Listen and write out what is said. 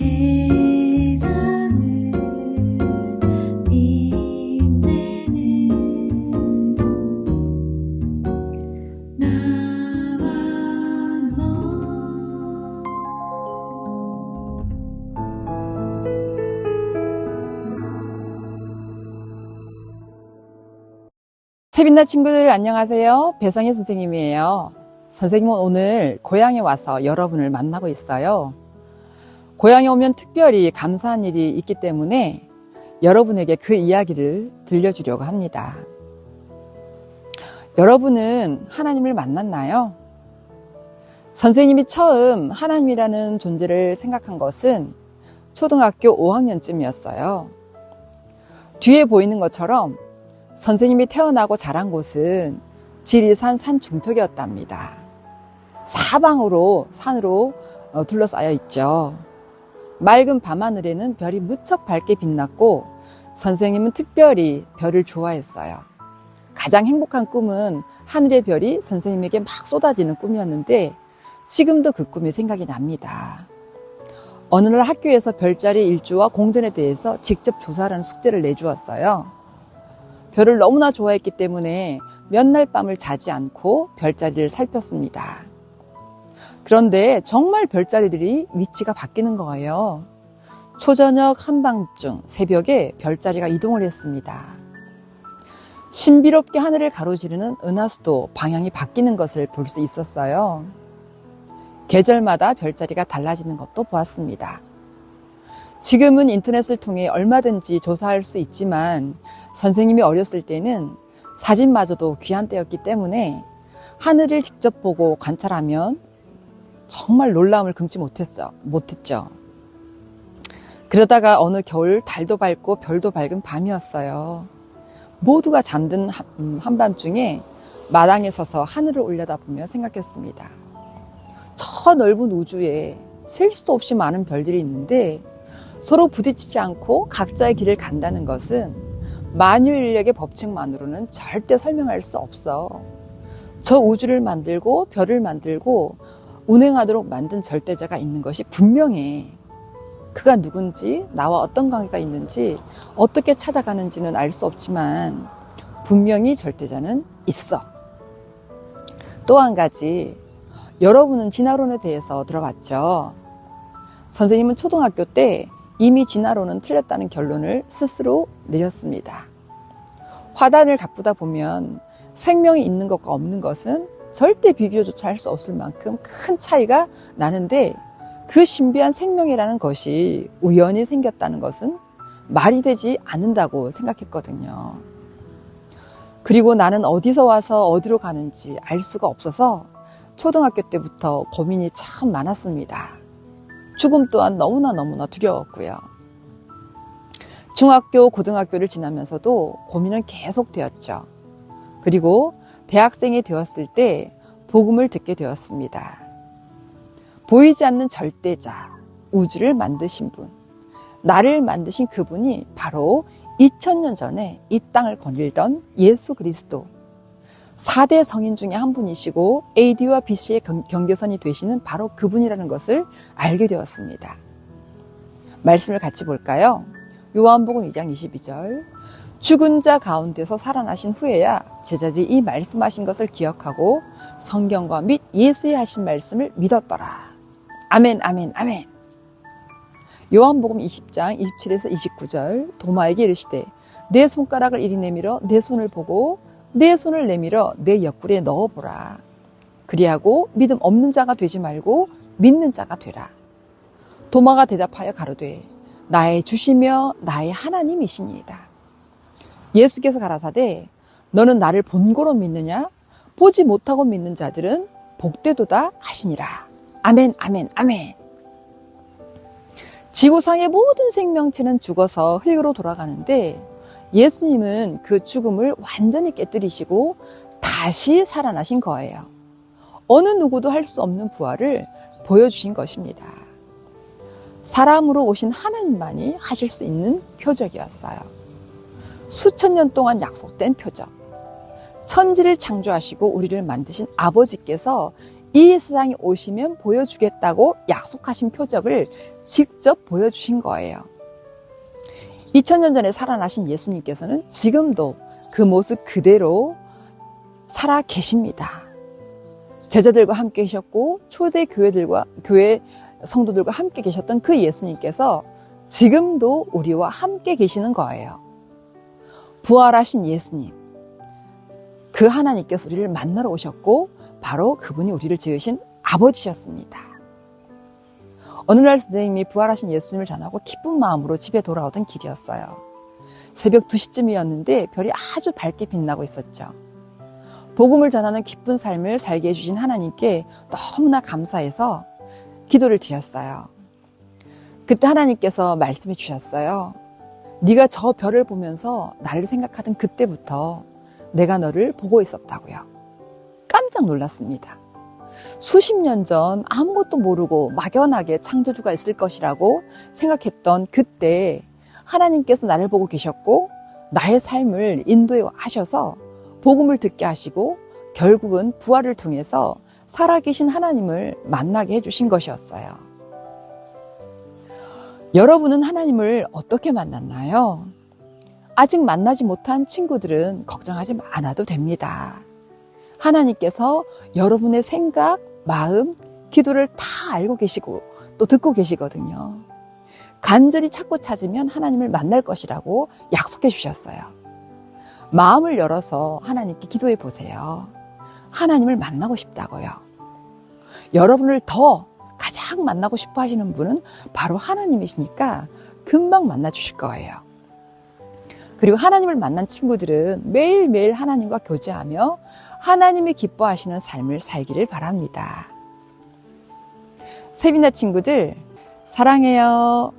세상을 빛내는 나와 너. 세빈나 친구들 안녕하세요. 배성희 선생님이에요. 선생님은 오늘 고향에 와서 여러분을 만나고 있어요. 고향에 오면 특별히 감사한 일이 있기 때문에 여러분에게 그 이야기를 들려주려고 합니다. 여러분은 하나님을 만났나요? 선생님이 처음 하나님이라는 존재를 생각한 것은 초등학교 5학년쯤이었어요. 뒤에 보이는 것처럼 선생님이 태어나고 자란 곳은 지리산 산 중턱이었답니다. 사방으로 산으로 둘러싸여 있죠. 맑은 밤하늘에는 별이 무척 밝게 빛났고 선생님은 특별히 별을 좋아했어요. 가장 행복한 꿈은 하늘의 별이 선생님에게 막 쏟아지는 꿈이었는데 지금도 그 꿈이 생각이 납니다. 어느 날 학교에서 별자리 일조와 공전에 대해서 직접 조사하는 숙제를 내주었어요. 별을 너무나 좋아했기 때문에 몇 날 밤을 자지 않고 별자리를 살폈습니다. 그런데 정말 별자리들이 위치가 바뀌는 거예요. 초저녁 한밤중 새벽에 별자리가 이동을 했습니다. 신비롭게 하늘을 가로지르는 은하수도 방향이 바뀌는 것을 볼 수 있었어요. 계절마다 별자리가 달라지는 것도 보았습니다. 지금은 인터넷을 통해 얼마든지 조사할 수 있지만 선생님이 어렸을 때는 사진마저도 귀한 때였기 때문에 하늘을 직접 보고 관찰하면 정말 놀라움을 금치 못했죠. 그러다가 어느 겨울 달도 밝고 별도 밝은 밤이었어요. 모두가 잠든 한밤중에 마당에 서서 하늘을 올려다보며 생각했습니다. 저 넓은 우주에 셀 수도 없이 많은 별들이 있는데 서로 부딪히지 않고 각자의 길을 간다는 것은 만유인력의 법칙만으로는 절대 설명할 수 없어. 저 우주를 만들고 별을 만들고 운행하도록 만든 절대자가 있는 것이 분명해. 그가 누군지, 나와 어떤 관계가 있는지, 어떻게 찾아가는지는 알 수 없지만 분명히 절대자는 있어. 또 한 가지, 여러분은 진화론에 대해서 들어봤죠? 선생님은 초등학교 때 이미 진화론은 틀렸다는 결론을 스스로 내렸습니다. 화단을 가꾸다 보면 생명이 있는 것과 없는 것은 절대 비교조차 할 수 없을 만큼 큰 차이가 나는데 그 신비한 생명이라는 것이 우연히 생겼다는 것은 말이 되지 않는다고 생각했거든요. 그리고 나는 어디서 와서 어디로 가는지 알 수가 없어서 초등학교 때부터 고민이 참 많았습니다. 죽음 또한 너무나 두려웠고요. 중학교, 고등학교를 지나면서도 고민은 계속되었죠. 그리고 대학생이 되었을 때 복음을 듣게 되었습니다. 보이지 않는 절대자, 우주를 만드신 분, 나를 만드신 그분이 바로 2000년 전에 이 땅을 거닐던 예수 그리스도, 4대 성인 중에 한 분이시고 AD와 BC의 경계선이 되시는 바로 그분이라는 것을 알게 되었습니다. 말씀을 같이 볼까요? 요한복음 2장 22절. 죽은 자 가운데서 살아나신 후에야 제자들이 이 말씀하신 것을 기억하고 성경과 및 예수의 하신 말씀을 믿었더라. 아멘, 아멘, 아멘. 요한복음 20장 27에서 29절. 도마에게 이르시되 내 손가락을 이리 내밀어 내 손을 보고 내 손을 내밀어 내 옆구리에 넣어보라. 그리하고 믿음 없는 자가 되지 말고 믿는 자가 되라. 도마가 대답하여 가로되 나의 주시며 나의 하나님이시니이다. 예수께서 가라사대 너는 나를 본고로 믿느냐? 보지 못하고 믿는 자들은 복되도다 하시니라. 아멘, 아멘, 아멘. 지구상의 모든 생명체는 죽어서 흙으로 돌아가는데 예수님은 그 죽음을 완전히 깨뜨리시고 다시 살아나신 거예요. 어느 누구도 할 수 없는 부활을 보여주신 것입니다. 사람으로 오신 하나님만이 하실 수 있는 표적이었어요. 수천 년 동안 약속된 표적. 천지를 창조하시고 우리를 만드신 아버지께서 이 세상에 오시면 보여주겠다고 약속하신 표적을 직접 보여주신 거예요. 2000년 전에 살아나신 예수님께서는 지금도 그 모습 그대로 살아 계십니다. 제자들과 함께 계셨고 초대 교회 성도들과 함께 계셨던 그 예수님께서 지금도 우리와 함께 계시는 거예요. 부활하신 예수님, 그 하나님께서 우리를 만나러 오셨고 바로 그분이 우리를 지으신 아버지셨습니다. 어느 날 선생님이 부활하신 예수님을 전하고 기쁜 마음으로 집에 돌아오던 길이었어요. 새벽 2시쯤이었는데 별이 아주 밝게 빛나고 있었죠. 복음을 전하는 기쁜 삶을 살게 해주신 하나님께 너무나 감사해서 기도를 드렸어요. 그때 하나님께서 말씀해 주셨어요. 네가 저 별을 보면서 나를 생각하던 그때부터 내가 너를 보고 있었다고요. 깜짝 놀랐습니다. 수십 년 전 아무것도 모르고 막연하게 창조주가 있을 것이라고 생각했던 그때 하나님께서 나를 보고 계셨고 나의 삶을 인도해 하셔서 복음을 듣게 하시고 결국은 부활을 통해서 살아계신 하나님을 만나게 해주신 것이었어요. 여러분은 하나님을 어떻게 만났나요? 아직 만나지 못한 친구들은 걱정하지 않아도 됩니다. 하나님께서 여러분의 생각, 마음, 기도를 다 알고 계시고 또 듣고 계시거든요. 간절히 찾으면 하나님을 만날 것이라고 약속해 주셨어요. 마음을 열어서 하나님께 기도해 보세요. 하나님을 만나고 싶다고요. 여러분을 더 가장 만나고 싶어 하시는 분은 바로 하나님이시니까 금방 만나 주실 거예요. 그리고 하나님을 만난 친구들은 매일매일 하나님과 교제하며 하나님이 기뻐하시는 삶을 살기를 바랍니다. 세빈나 친구들, 사랑해요.